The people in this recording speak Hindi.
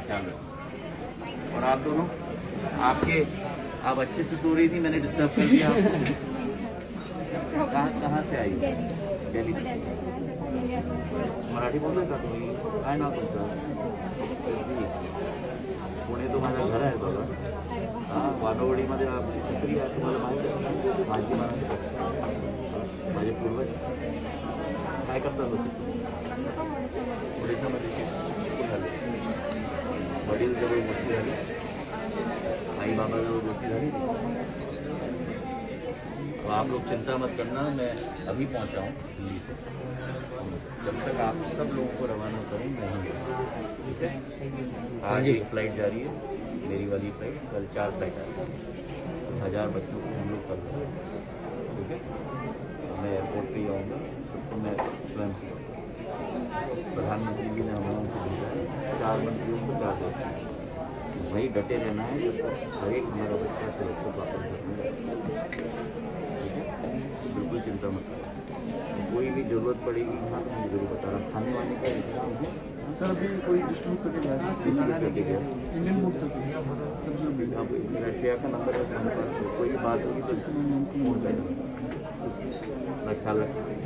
ख्याल रखो। और आप दोनों आप अच्छे से सो रही थी, मैंने डिस्टर्ब कर दिया आपको। कहाँ से आई? दिल्ली। मराठी बोल का तुम्ही? काय नाव तुमचं? पुणे तुम्हाला घर आहे बाबा? हां, वानवडीमध्ये आमची छत्री आहे, तुम्हाला माहिती आहे? माझी माझे पूर्वज काय करतात होते? ओडिशामध्ये शिफ्ट झाले, वडील जवळ मोठी झाली, आई बाबा जवळ मोठी झाली। तो आप लोग चिंता मत करना, मैं अभी पहुंचा हूँ दिल्ली से। जब तक आप सब लोगों को रवाना करूँ मैं ही, ठीक है? आज एक फ़्लाइट जा रही है, मेरी वाली फ़्लाइट, कल 4 फ्लाइट आ रही है। 1000 बच्चों को हम लोग कर रहे हैं, ठीक है? मैं एयरपोर्ट पे ही आऊँगा, सबको मैं स्वयं से। प्रधानमंत्री जी ने हमारा उनको भेजा है, 4 मंत्रियों को 4 देते हैं। वही डटे रहना है जब तक हर एक हमारा बच्चा सुरक्षित वापस रखेंगे, ठीक है? बिल्कुल चिंता मत करो, कोई भी ज़रूरत पड़ेगी यहाँ तो मुझे जरूर बता रहा। खाने वाने का इंतजाम है सर? अभी कोई डिस्ट्रीब्यूट करके गया इंडियन बुक सब्जी। रशिया का नंबर है हमारे पास, कोई भी बात होगी तो फोन करें, मैं ख्याल रखूँगा।